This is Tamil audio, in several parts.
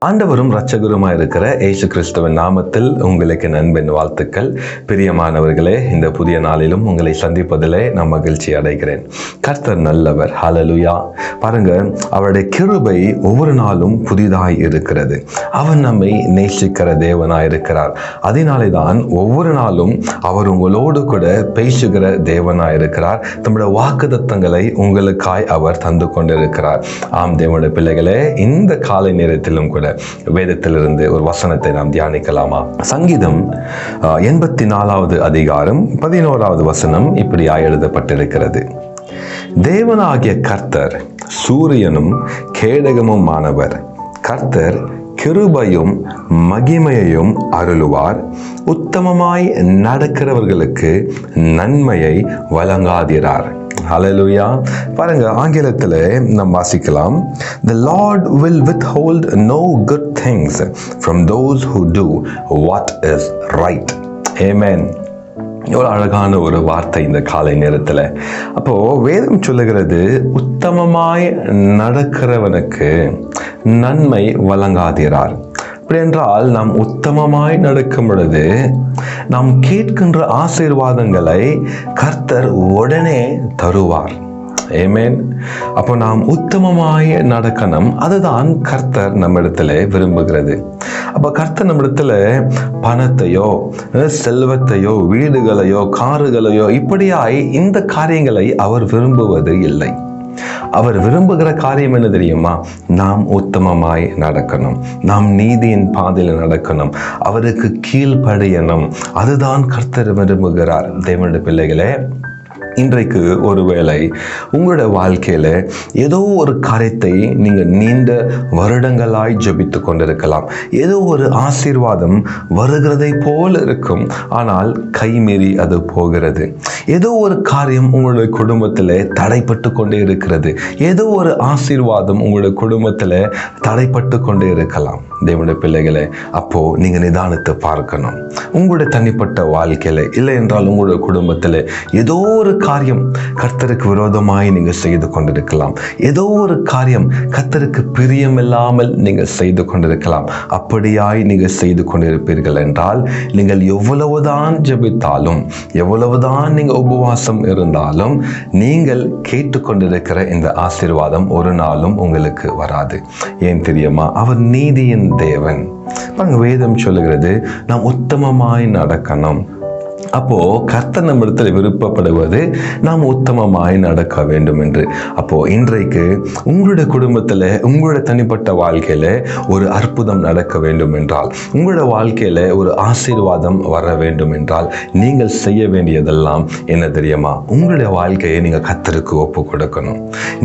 ஆண்டவரும் இரட்சகருமாய் இருக்கிற இயேசு கிறிஸ்துவின் நாமத்தில் உங்களுக்கு நண்பின் வாழ்த்துக்கள். பிரியமானவர்களே, இந்த புதிய நாளிலும் உங்களை சந்திப்பதிலே நான் மகிழ்ச்சி அடைகிறேன். கர்த்தர் நல்லவர். ஹல்லேலூயா. பாருங்க, அவருடைய கிருபை ஒவ்வொரு நாளும் புதிதாய் இருக்கிறது. அவர் நம்மை நேசிக்கிற தேவனாய் இருக்கிறார். அதனாலே தான் ஒவ்வொரு நாளும் அவர் உங்களோடு கூட பேசுகிற தேவனாய் இருக்கிறார். தம்முடைய வாக்குத்தத்தங்களை உங்களுக்காய் அவர் தந்து கொண்டிருக்கிறார். ஆம் தேவனுடைய பிள்ளைகளே, இந்த காலை நேரத்திலும் கூட வேதத்திலிருந்து ஒரு வசனத்தை நாம் தியானிக்கலாமா? சங்கீதம் 84வது அதிகாரம் 11வது வசனம் இப்படியாய் எழுதப்பட்டிருக்கிறது. தேவனாகிய கர்த்தர் சூரியனும் கேடகமும் ஆனவர். கர்த்தர் கிருபையும் மகிமையையும் அருளுவார். உத்தமமாய் நடக்கிறவர்களுக்கு நன்மையை வழங்காதிரார். ஹல்லேலூயா. பாருங்க, ஆங்கிலத்தில் நாம் வாசிக்கலாம், The Lord will withhold no good things from those who do what is right. Amen. எவ்வளோ அழகான ஒரு வார்த்தை இந்த காலை நேரத்தில். அப்போ வேதம் சொல்லுகிறது, உத்தமமாய் நடக்கிறவனுக்கு நன்மை வழங்காதிரார். அப்படி என்றால் நாம் உத்தமமாய் நடக்கும் பொழுது நாம் கேட்கின்ற ஆசீர்வாதங்களை கர்த்தர் உடனே தருவார். ஆமென். அப்போ நாம் உத்தமமாய் நடக்கணும். அதுதான் கர்த்தர் நம்மிடத்துல விரும்புகிறது. அப்ப கர்த்தர் நம்மிடத்துல பணத்தையோ செல்வத்தையோ வீடுகளையோ காருகளையோ இப்படியாய் இந்த காரியங்களை அவர் விரும்புவது இல்லை. அவர் விரும்புகிற காரியம் என்ன தெரியுமா? நாம் உத்தமமாய் நடக்கணும், நாம் நீதியின் பாதையில் நடக்கணும், அவருக்கு கீழ்ப்படியணும். அதுதான் கர்த்தர் விரும்புகிறார். தேவனுடைய பிள்ளைகளே, இன்றைக்கு ஒருவேளை உங்களோட வாழ்க்கையில ஏதோ ஒரு காரியத்தை நீங்க நீண்ட வருடங்களாய் ஜெபித்து கொண்டிருக்கலாம். ஏதோ ஒரு ஆசீர்வாதம் வருகிறதை போல இருக்கும், ஆனால் கைமீறி அது போகிறது. ஏதோ ஒரு காரியம் உங்களுடைய குடும்பத்தில் தடைப்பட்டு கொண்டே இருக்கிறது. ஏதோ ஒரு ஆசீர்வாதம் உங்களுடைய குடும்பத்தில் தடைப்பட்டு கொண்டே இருக்கலாம். தேவனுடைய பிள்ளைகளே, அப்போ நீங்க நிதானத்தை பார்க்கணும். உங்களுடைய தனிப்பட்ட வாழ்க்கையில இல்லை என்றால் உங்களுடைய குடும்பத்தில் ஏதோ ஒரு காரியம் கர்த்தருக்கு விரோதமாய் நீங்க செய்து கொண்டிருக்கலாம். ஏதோ ஒரு காரியம் கர்த்தருக்கு பிரியமில்லாமல் நீங்க செய்து கொண்டிருக்கலாம். அப்படியாய் நீங்க செய்து கொண்டிருப்பீர்கள் என்றால், நீங்கள் எவ்வளவுதான் ஜெபித்தாலும், எவ்வளவுதான் நீங்க உபவாசம் இருந்தாலும், நீங்கள் கேட்டுக்கொண்டிருக்கிற இந்த ஆசீர்வாதம் ஒரு நாளும் உங்களுக்கு வராது. ஏன் தெரியுமா? அவர் நீதியின் தேவன். வேதம் சொல்லுகிறது, நாம் உத்தமமாய் நடக்கணும். அப்போ கர்த்தர் நம்மிடத்தில் விருப்பப்படுவது நாம் உத்தமமாய் நடக்க வேண்டும் என்று. அப்போ இன்றைக்கு உங்களுடைய குடும்பத்தில், உங்களுடைய தனிப்பட்ட வாழ்க்கையில ஒரு அற்புதம் நடக்க வேண்டும் என்றால், உங்களுடைய வாழ்க்கையில ஒரு ஆசீர்வாதம் வர வேண்டும் என்றால், நீங்கள் செய்ய வேண்டியதெல்லாம் என்ன தெரியுமா? உங்களுடைய வாழ்க்கையை நீங்க கர்த்தருக்கு ஒப்பு கொடுக்கணும்.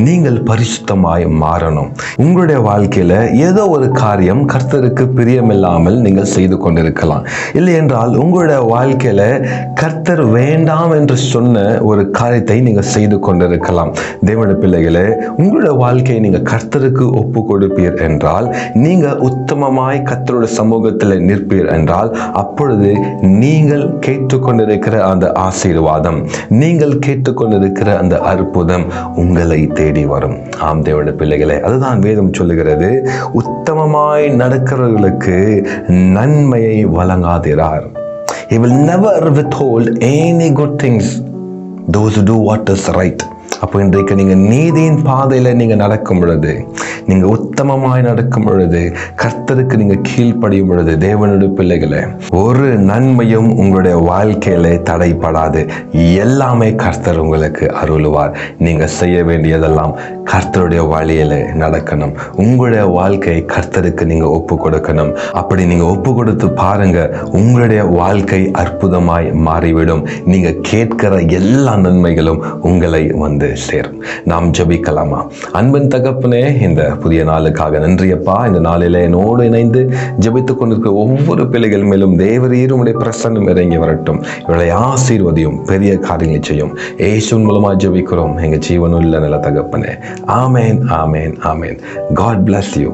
நீங்கள் பரிசுத்தமாய் மாறணும். உங்களுடைய வாழ்க்கையில ஏதோ ஒரு காரியம் கர்த்தருக்கு பிரியமில்லாமல் நீங்கள் செய்து கொண்டிருக்கலாம். இல்லை என்றால் உங்களுடைய வாழ்க்கையில கர்த்தர் வேண்டாம் என்று சொன்ன ஒரு காரியத்தை நீங்க செய்து கொண்டிருக்கலாம். தேவனுடைய பிள்ளைகளே, உங்களுடைய வாழ்க்கையை நீங்க கர்த்தருக்கு ஒப்பு கொடுப்பீர் என்றால், நீங்க உத்தமமாய் கர்த்தருடைய சமூகத்தில் நிற்பீர் என்றால், அப்பொழுது நீங்கள் கேட்டுக்கொண்டிருக்கிற அந்த ஆசீர்வாதம், நீங்கள் கேட்டுக்கொண்டிருக்கிற அந்த அற்புதம் உங்களை தேடி வரும். ஆம் தேவனுடைய பிள்ளைகளே, அதுதான் வேதம் சொல்லுகிறது, உத்தமமாய் நடக்கிறவர்களுக்கு நன்மையை வழங்காதிரார். He will never withhold any good things those who do what is right. அப்போ இன்றைக்கு நீங்க நீதியின் பாதையில நீங்க நடக்கும் பொழுது, நீங்க உத்தமமாய் நடக்கும் பொழுது, கர்த்தருக்கு நீங்க கீழ்ப்படியும் பொழுது, தேவனுடைய பிள்ளைகளே, ஒரு நன்மையும் உங்களுடைய வாழ்க்கையில தடைப்படாது. எல்லாமே கர்த்தர் உங்களுக்கு அருளுவார். நீங்க செய்ய வேண்டியதெல்லாம் கர்த்தருடைய வழியில நடக்கணும். உங்களுடைய வாழ்க்கை கர்த்தருக்கு நீங்க ஒப்பு கொடுக்கணும். அப்படி நீங்க ஒப்பு கொடுத்து பாருங்க, உங்களுடைய வாழ்க்கை அற்புதமாய் மாறிவிடும். நீங்க கேட்கிற எல்லா நன்மைகளும் உங்களை வந்து சேரும். நாம் ஜெபிக்கலாமா? அன்பின் தகப்பனே, இந்த புதிய நாளுக்காக நன்றியப்பா. இந்த நாளிலே என்னோடு இணைந்து ஜெபித்துக் கொண்டிருக்கிற ஒவ்வொரு பிள்ளைகள் மேலும் தேவரீர் உம்முடைய பிரசன்னம் இறங்கி வரட்டும். இவளை ஆசீர்வதியும், பெரிய காரியங்களை செய்யும். இயேசுவின் மூலமா ஜெபிக்கிறோம் எங்க ஜீவனுள்ள நல்ல தகப்பனே. ஆமேன், ஆமேன், ஆமேன். God bless you.